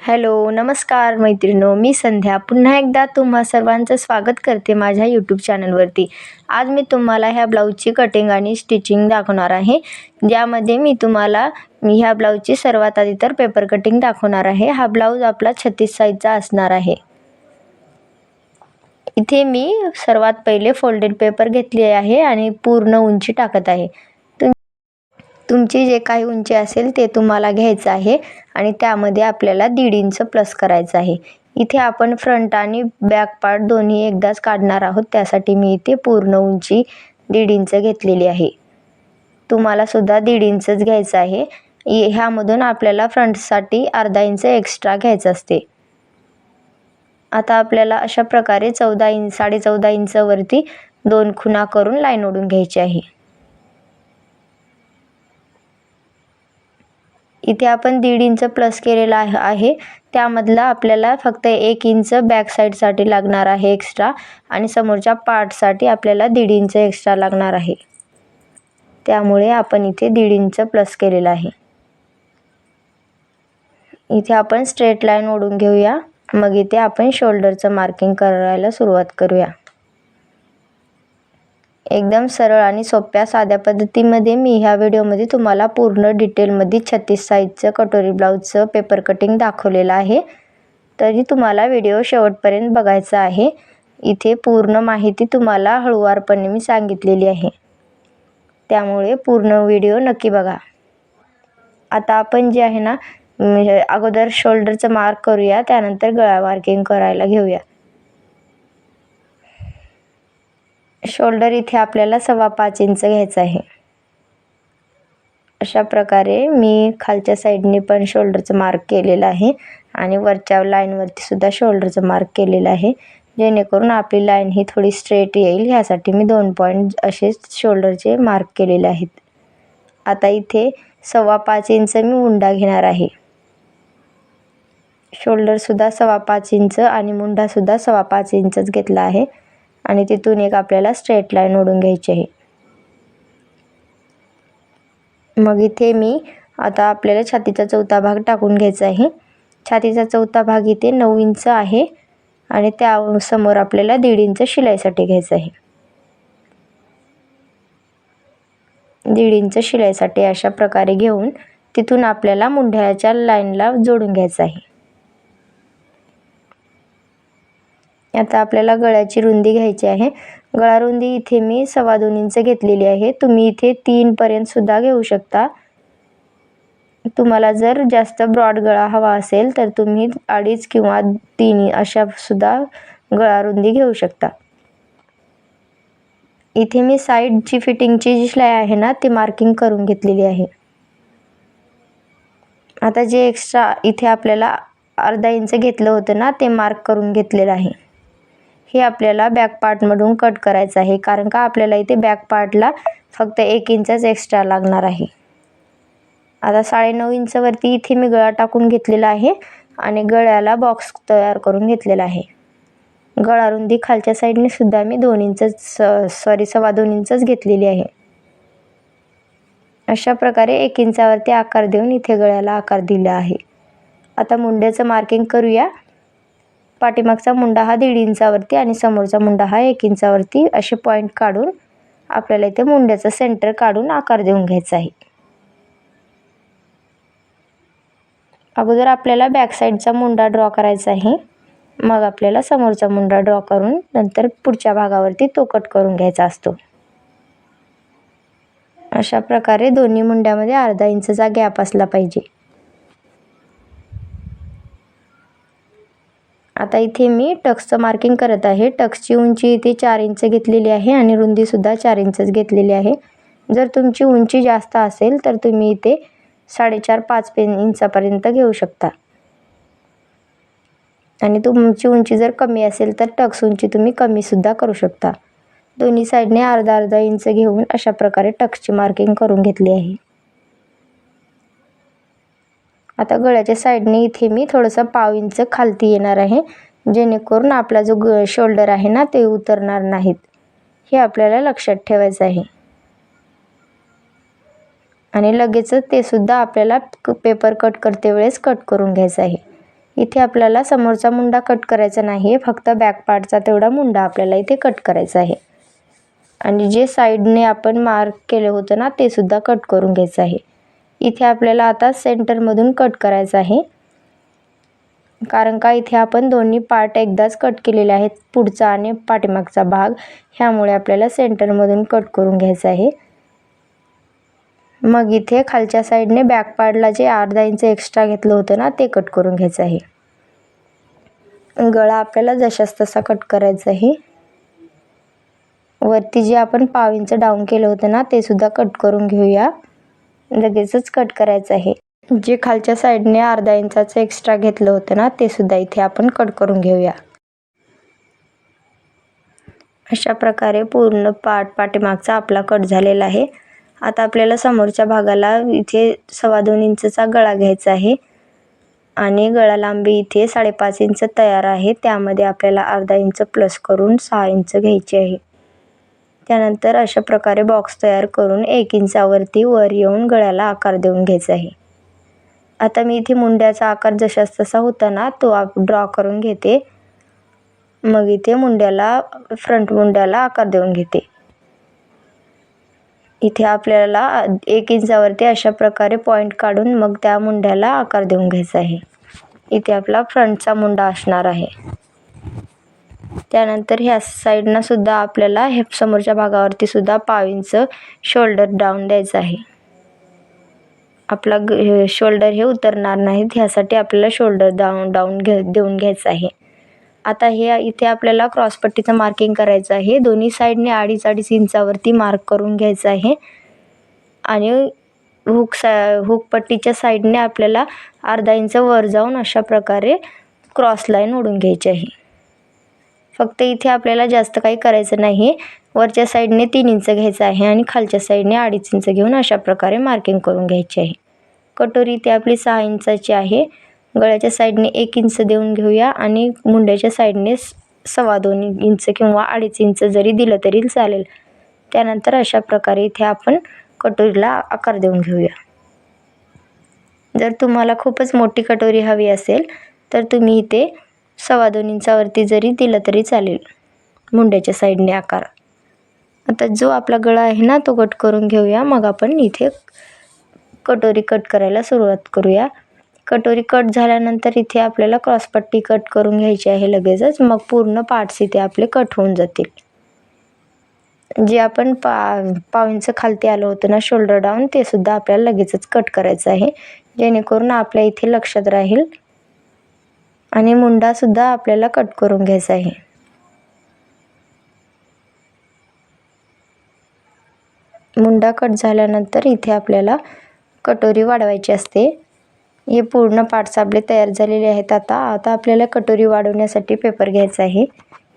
Hello, नमस्कार मैत्रिणो. मी संध्या पुन्हा एकदा तुम्हा सर्वांचं स्वागत करते माझ्या यूट्यूब चॅनलवरती. आज मी तुम्हाला ह्या ब्लाऊजची कटिंग आणि स्टिचिंग दाखवणार आहे, ज्यामध्ये मी तुम्हाला ह्या ब्लाऊजची सर्वात आधी तर पेपर कटिंग दाखवणार आहे. हा ब्लाऊज आपला 36 साईजचा असणार आहे. इथे मी सर्वात पहिले फोल्डेड पेपर घेतले आहे आणि पूर्ण उंची टाकत आहे. तुमची जे काही उंची असेल ते तुम्हाला घ्यायचं आहे आणि त्यामध्ये आपल्याला 1.5 इंच प्लस करायचं आहे. इथे आपण फ्रंट आणि बॅक पार्ट दोन्ही एकदाच काढणार आहोत, त्यासाठी मी इथे पूर्ण उंची 1.5 इंच घेतलेली आहे. तुम्हाला सुद्धा 1.5 इंचच घ्यायचं आहे. ह्यामधून आपल्याला फ्रंटसाठी अर्धा इंच एक्स्ट्रा घ्यायचं असते. आता आपल्याला अशा प्रकारे 14.5 इंचवरती 2 खुणा करून लाईन ओढून घ्यायची आहे. इथे आपण 1.5 इंच प्लस केलेला आहे. त्यामधला आपल्याला फक्त 1 इंच बॅक साईडसाठी लागणार आहे एक्स्ट्रा आणि समोरच्या पार्टसाठी आपल्याला 1.5 इंच एक्स्ट्रा लागणार आहे. त्यामुळे आपण इथे 1.5 इंच प्लस केलेला आहे. इथे आपण स्ट्रेट लाईन ओढून घेऊया. मग इथे आपण शोल्डरचं मार्किंग करायला सुरुवात करूया. एकदम सरळ आणि सोप्या साध्या पद्धतीमध्ये मी ह्या व्हिडिओमध्ये तुम्हाला पूर्ण डिटेलमध्ये 36 साईजचं कटोरी ब्लाऊजचं पेपर कटिंग दाखवलेलं आहे. तरी तुम्हाला व्हिडिओ शेवटपर्यंत बघायचा आहे. इथे पूर्ण माहिती तुम्हाला हळूवारपणे मी सांगितलेली आहे, त्यामुळे पूर्ण व्हिडिओ नक्की बघा. आता आपण जे आहे ना, अगोदर शोल्डरचं मार्क करूया, त्यानंतर गळा मार्किंग करायला घेऊया. शोल्डर इथे आपल्याला 5.25 इंच घ्यायचं आहे. अशा प्रकारे मी खालच्या साईडने पण शोल्डरचं मार्क केलेलं आहे आणि वरच्या लाईनवरती सुद्धा शोल्डरचं मार्क केलेलं आहे, जेणेकरून आपली लाईन ही थोडी स्ट्रेट येईल. ह्यासाठी मी 2 पॉईंट असे शोल्डरचे मार्क केलेले आहेत. आता इथे 5.25 इंच मी मुंडा घेणार आहे. शोल्डरसुद्धा 5.25 इंच आणि मुंडासुद्धा 5.25 इंचच घेतला आहे आणि तिथून एक आपल्याला स्ट्रेट लाईन ओढून घ्यायची आहे. मग इथे मी आता आपल्याला छातीचा चौथा भाग टाकून घ्यायचा आहे. छातीचा चौथा भाग इथे 9 इंच आहे आणि त्यासमोर आपल्याला 1.5 इंच शिलाईसाठी घ्यायचं आहे. 1.5 इंच शिलाईसाठी अशा प्रकारे घेऊन तिथून आपल्याला मुंढ्याच्या लाईनला जोडून घ्यायचं आहे. आता आपल्याला गळ्याची रुंदी घ्यायची आहे. गळा रुंदी इथे मी 2.25 इंच घेतलेली आहे. तुम्ही इथे 3 पर्यंत सुद्धा घेऊ शकता. तुम्हाला जर जास्त ब्रॉड गळा हवा असेल तर तुम्ही 2.5 किंवा 3 अशा सुद्धा गळा रुंदी घेऊ शकता. इथे मी साईडची फिटिंगची जी शिलाई आहे ना, ती मार्किंग करून घेतलेली आहे. आता जे एक्स्ट्रा इथे आपल्याला अर्धा इंच घेतलं होतं ना, ते मार्क करून घेतलेलं आहे. हे आपल्याला बॅक पार्टमधून कट करायचं आहे, कारण का आपल्याला इथे बॅक पार्टला फक्त 1 इंचच एक्स्ट्रा लागणार आहे. आता 9.5 इंचवरती इथे मी गळा टाकून घेतलेला आहे आणि गळ्याला बॉक्स तयार करून घेतलेला आहे. गळा रुंदी खालच्या साईडने सुद्धा मी 2.25 इंचच घेतलेली आहे. अशा प्रकारे 1 इंचावरती आकार देऊन इथे गळ्याला आकार दिला आहे. आता मुंड्याचं मार्किंग करूया. पाठीमागचा मुंडा हा 1.5 इंचावरती आणि समोरचा मुंडा हा 1 इंचावरती असे पॉईंट काढून आपल्याला इथे मुंड्याचं सेंटर काढून आकार देऊन घ्यायचा आहे. अगोदर आपल्याला बॅक साईडचा मुंडा ड्रॉ करायचा आहे. मग आपल्याला समोरचा मुंडा ड्रॉ करून नंतर पुढच्या भागावरती तो कट करून घ्यायचा असतो. अशा प्रकारे दोन्ही मुंड्यामध्ये अर्धा इंचचा गॅप असला पाहिजे. आता इथे मी टक्सचं मार्किंग करत आहे. टक्सची उंची इथे 4 इंच घेतलेली आहे आणि रुंदीसुद्धा 4 इंचच घेतलेली आहे. जर तुमची उंची जास्त असेल तर तुम्ही इथे 4.5-5 इंचापर्यंत घेऊ शकता आणि तुमची उंची जर कमी असेल तर टक्स उंची तुम्ही कमीसुद्धा करू शकता. दोन्ही साईडने अर्धा इंच घेऊन अशा प्रकारे टक्सची मार्किंग करून घेतली आहे. आता गळ्याच्या साईडने इथे मी थोडंसं 1/2 इंच खालती येणार आहे, जेणेकरून आपला जो शोल्डर आहे ना, ते उतरणार नाहीत. हे आपल्याला लक्षात ठेवायचं आहे. आणि लगेचच ते सुद्धा आपल्याला पेपर कट करते वेळेस कट करून घ्यायचं आहे. इथे आपल्याला समोरचा मुंडा कट करायचा नाही, फक्त बॅक पार्टचा तेवढा मुंडा आपल्याला इथे कट करायचा आहे. आणि जे साईडने आपण मार्क केलं होतं ना ते सुद्धा कट करून घ्यायचं आहे. इथे आपल्याला आता सेंटरमधून कट करायचं आहे, कारण का इथे आपण दोन्ही पार्ट एकदाच कट केलेले आहेत, पुढचा आणि पाठीमागचा भाग, ह्यामुळे आपल्याला सेंटरमधून कट करून घ्यायचं आहे. मग इथे खालच्या साईडने बॅक पार्टला जे अर्धा इंच एक्स्ट्रा घेतलं होतं ना ते कट करून घ्यायचं आहे. गळा आपल्याला जशास तसा कट करायचा आहे. वरती जे आपण पाव इंच डाऊन केलं होतं ना ते सुद्धा कट करून घेऊया. लगेचच कट करायचं आहे. जे खालच्या साईडने अर्धा इंचाचं एक्स्ट्रा घेतलं होतं ना ते सुद्धा इथे आपण कट करून घेऊया. अशा प्रकारे पूर्ण पाठीमागचा आपला कट झालेला आहे. आता आपल्याला समोरच्या भागाला इथे 2.25 इंचचा गळा घ्यायचा आहे आणि गळा लांबी इथे 5.5 इंच तयार आहे. त्यामध्ये आपल्याला अर्धा इंच प्लस करून 6 इंच घ्यायचे आहे. त्यानंतर अशा प्रकारे बॉक्स तयार करून 1 इंचावरती वर येऊन गळ्याला आकार देऊन घ्यायचा आहे. आता मी इथे मुंड्याचा आकार जशास तसा होता ना तो ड्रॉ करून घेते. मग इथे फ्रंट मुंड्याला आकार देऊन घेते. इथे आपल्याला 1 इंचावरती अशा प्रकारे पॉईंट काढून मग त्या मुंड्याला आकार देऊन घ्यायचा आहे. इथे आपला फ्रंटचा मुंडा असणार आहे. त्यानंतर ह्या साईडनं सुद्धा आपल्याला हे समोरच्या भागावरती सुद्धा पाव इंच शोल्डर डाऊन द्यायचं आहे. आपला शोल्डर हे उतरणार नाहीत, ह्यासाठी आपल्याला शोल्डर डाऊन देऊन घ्यायचं आहे. आता हे इथे आपल्याला क्रॉसपट्टीचं मार्किंग करायचं आहे. दोन्ही साईडने 2.5 इंचावरती मार्क करून घ्यायचं आहे आणि हुक पट्टीच्या साईडने आपल्याला अर्धा इंच वर जाऊन अशा प्रकारे क्रॉस लाईन ओढून घ्यायची आहे. फक्त इथे आपल्याला जास्त काही करायचं नाही. वरच्या साईडने 3 इंच घ्यायचं आहे आणि खालच्या साईडने 2.5 इंच घेऊन अशा प्रकारे मार्किंग करून घ्यायची आहे. कटोरी इथे आपली 6 इंचाची आहे. गळ्याच्या साईडने 1 इंच देऊन घेऊया आणि मुंड्याच्या साईडने 2.25 इंच किंवा 2.5 इंच जरी दिलं तरी चालेल. त्यानंतर अशा प्रकारे इथे आपण कटोरीला आकार देऊन घेऊया. जर तुम्हाला खूपच मोठी कटोरी हवी असेल तर तुम्ही इथे 2.25 इंचावरती जरी दिलं तरी चालेल मुंड्याच्या साईडने आकार. आता जो आपला गळा आहे ना तो कट करून घेऊया. मग आपण इथे कटोरी कट करायला सुरुवात करूया. कटोरी कट झाल्यानंतर इथे आपल्याला क्रॉसपट्टी कट करून घ्यायची आहे लगेचच. मग पूर्ण पार्ट्स इथे आपले कट होऊन जातील. जे आपण पाव इंच खालती आलं होतं ना शोल्डर डाऊन ते सुद्धा आपल्याला लगेचच कट करायचं आहे, जेणेकरून आपल्या इथे लक्षात राहील. आणि मुंडा सुद्धा आपल्याला कट करून घ्यायचा आहे. मुंडा कट झाल्यानंतर इथे आपल्याला कटोरी वाढवायची असते. हे पूर्ण पार्ट्स आपले तयार झालेले आहेत. आता आपल्याला कटोरी वाढवण्यासाठी पेपर घ्यायचा आहे.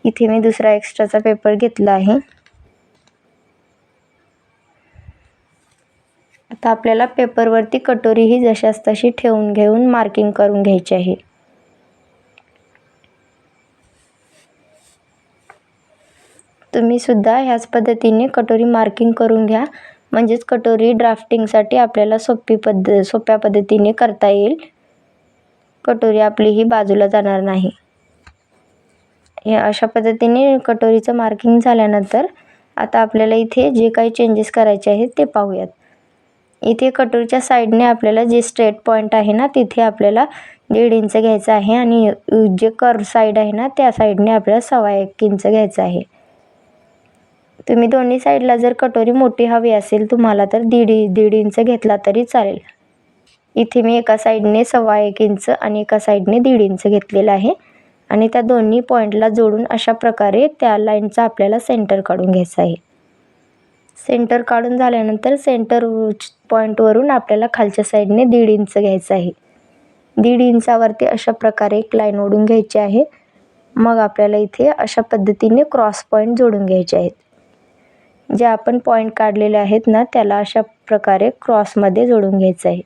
इथे मी दुसरा एक्स्ट्राचा पेपर घेतला आहे. आता आपल्याला पेपरवरती कटोरी ही जशास तशी ठेवून घेऊन मार्किंग करून घ्यायची आहे. तुम्ही सुद्धा ह्याच पद्धतीने कटोरी मार्किंग करून घ्या, म्हणजेच कटोरी ड्राफ्टिंगसाठी आपल्याला सोप्या पद्धतीने करता येईल. कटोरी आपली ही बाजूला जाणार नाही. हे अशा पद्धतीने कटोरीचं मार्किंग झाल्यानंतर आता आपल्याला इथे जे काही चेंजेस करायचे आहेत ते पाहूयात. इथे कटोरीच्या साईडने आपल्याला जे स्ट्रेट पॉईंट आहे ना तिथे आपल्याला 1.5 इंच घ्यायचं आहे आणि जे कर्व साईड आहे ना त्या साईडने आपल्याला 1.25 इंच घ्यायचं आहे. तुम्ही दोन्ही साईडला जर कटोरी मोठी हवी असेल तुम्हाला तर 1.5 इंच घेतला तरी चालेल. इथे मी एका साईडने 1.25 इंच आणि एका साईडने 1.5 इंच घेतलेला आहे आणि त्या दोन्ही पॉईंटला जोडून अशा प्रकारे त्या लाईनचा आपल्याला सेंटर काढून घ्यायचा आहे. सेंटर काढून झाल्यानंतर सेंटर पॉईंटवरून आपल्याला खालच्या साईडने 1.5 इंच घ्यायचं आहे. 1.5 इंचावरती अशा प्रकारे एक लाईन ओढून घ्यायची आहे. मग आपल्याला इथे अशा पद्धतीने क्रॉस पॉईंट जोडून घ्यायचे आहेत. जे आपण पॉईंट काढलेले आहेत ना त्याला अशा प्रकारे क्रॉसमध्ये जोडून घ्यायचं आहे.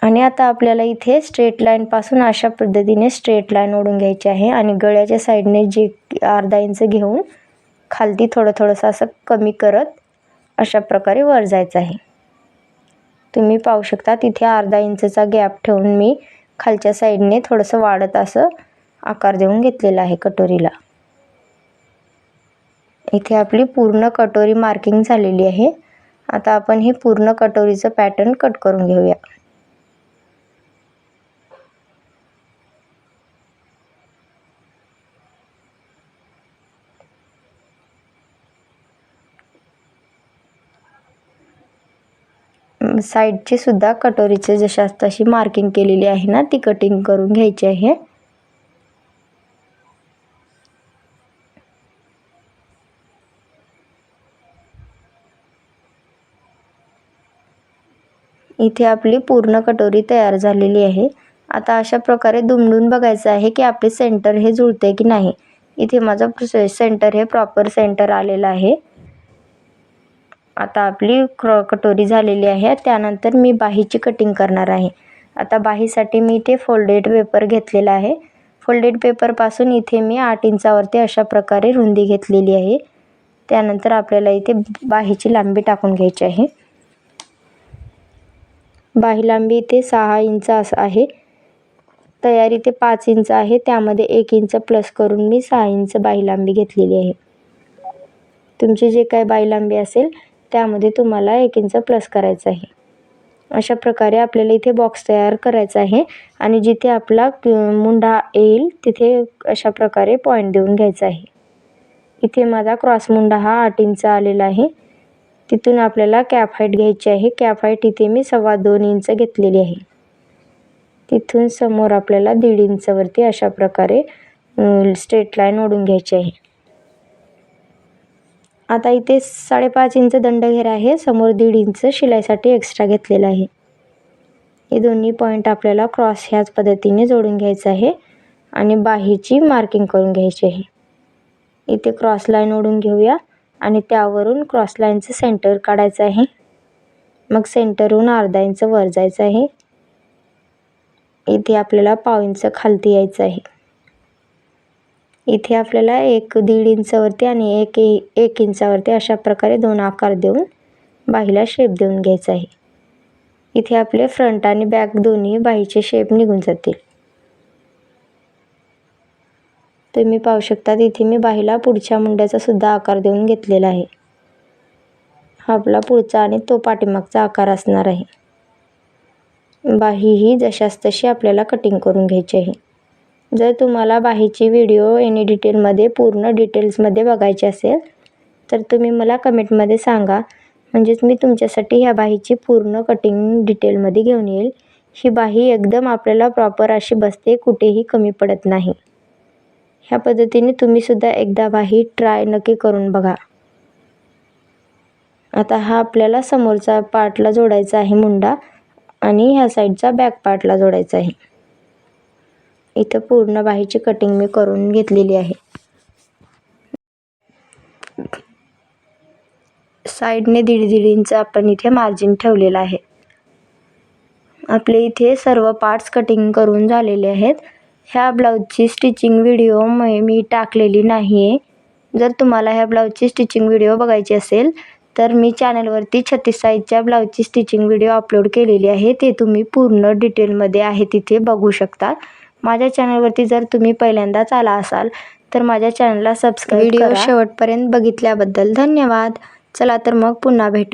आणि आता आपल्याला इथे स्ट्रेट लाईनपासून अशा पद्धतीने स्ट्रेट लाईन ओढून घ्यायची आहे आणि गळ्याच्या साईडने जे अर्धा इंच घेऊन खालती थोडंसं असं कमी करत अशा प्रकारे वर जायचं आहे. तुम्ही पाहू शकता तिथे अर्धा इंचचा गॅप ठेवून मी खालच्या साईडने थोडंसं वाढत असं आकार देऊन घेतलेला आहे कटोरीला. इथे आपली पूर्ण कटोरी मार्किंग झालेली आहे. आता आपण हे पूर्ण कटोरीचं पॅटर्न कट करून घेऊया. साईडची सुद्धा कटोरीचे जशास तशी मार्किंग केलेली आहे ना, ती कटिंग करून घ्यायची आहे. इथे आपली पूर्ण कटोरी तयार झालेली आहे. आता अशा प्रकारे दुमडून बघायचं आहे की आपले सेंटर हे जुळते की नाही. इथे माझं सेंटर हे प्रॉपर सेंटर आलेलं आहे. आता आपली कटोरी झालेली आहे. त्यानंतर मी बाहीची कटिंग करणार आहे. आता बाहीसाठी मी इथे फोल्डेड पेपर घेतलेला आहे. फोल्डेड पेपरपासून इथे मी 8 इंचावरती अशा प्रकारे रुंदी घेतलेली आहे. त्यानंतर आपल्याला इथे बाहीची लांबी टाकून घ्यायची आहे. बाही लांबी इथे 6 इंच असं आहे. तयार इथे 5 इंच आहे. त्यामध्ये 1 इंच प्लस करून मी 6 इंच बाही लांबी घेतलेली आहे. तुमची जे काय बाही लांबी असेल त्यामध्ये तुम्हाला 1 इंच प्लस करायचं आहे. अशा प्रकारे आपल्याला इथे बॉक्स तयार करायचा आहे आणि जिथे आपला मुंडा येईल तिथे अशा प्रकारे पॉईंट देऊन घ्यायचा आहे. इथे माझा क्रॉस मुंडा हा 8 इंच आलेला आहे. तिथून आपल्याला कॅप हाईट घ्यायची आहे. कॅप हाईट इथे मी 2.25 इंच घेतलेली आहे. तिथून समोर आपल्याला 1.5 इंचवरती अशा प्रकारे स्ट्रेट लाईन ओढून घ्यायची आहे. आता इथे 5.5 इंच दंडघेर आहे. समोर 1.5 इंच शिलाईसाठी एक्स्ट्रा घेतलेला आहे. हे दोन्ही पॉईंट आपल्याला क्रॉस ह्याच पद्धतीने जोडून घ्यायचं आहे आणि बाहीची मार्किंग करून घ्यायची आहे. इथे क्रॉस लाईन ओढून घेऊया आणि त्यावरून क्रॉस लाईनचं सेंटर काढायचं आहे. मग सेंटरहून अर्धा इंच वर जायचं आहे. इथे आपल्याला 1/2 इंच खालती यायचं आहे. इथे आपल्याला 1-1.5 इंचावरती आणि 1 इंचावरती अशा प्रकारे 2 आकार देऊन बाहीला शेप देऊन घ्यायचा आहे. इथे आपले फ्रंट आणि बॅक दोन्ही बाहीचे शेप निघून जातील. तुम्ही पाहू शकता इथे मी बाहीला पुढच्या मुंड्याचा सुद्धा आकार देऊन घेतलेला आहे. हा आपला पुढचा आणि तो पाठीमागचा आकार असणार आहे. बाही ही जशास तशी आपल्याला कटिंग करून घ्यायची आहे. जर तुम्हाला बाहीची व्हिडिओ एनी डिटेलमध्ये पूर्ण डिटेल्समध्ये बघायची असेल तर तुम्ही मला कमेंटमध्ये सांगा. म्हणजेच मी तुमच्यासाठी ह्या बाहीची पूर्ण कटिंग डिटेलमध्ये घेऊन येईल. ही बाही एकदम आपल्याला प्रॉपर अशी बसते, कुठेही कमी पडत नाही. ह्या पद्धतीने तुम्ही सुद्धा एकदा बाही ट्राय नक्की करून बघा. आता हा आपल्याला समोरचा पार्टला जोडायचा आहे मुंडा आणि ह्या साईडचा बॅक पार्टला जोडायचा आहे. इथं पूर्ण बाहीची कटिंग मी करून घेतलेली आहे. साईडने 1.5 इंच आपण इथे मार्जिन ठेवलेलं आहे. आपले इथे सर्व पार्ट्स कटिंग करून झालेले आहेत. ह्या ब्लाऊजची स्टिचिंग व्हिडिओ मी टाकलेली नाही आहे. जर तुम्हाला ह्या ब्लाऊजची स्टिचिंग व्हिडिओ बघायची असेल तर मी चॅनलवरती 36 साईजच्या ब्लाऊजची स्टिचिंग व्हिडिओ अपलोड केलेली आहे. ते तुम्ही पूर्ण डिटेलमध्ये आहे तिथे बघू शकता. माझ्या चॅनलवरती जर तुम्ही पहिल्यांदाच आला असाल तर माझ्या चॅनलला सबस्क्राईब करा. व्हिडिओ शेवटपर्यंत बघितल्याबद्दल धन्यवाद. चला तर मग पुन्हा भेटू.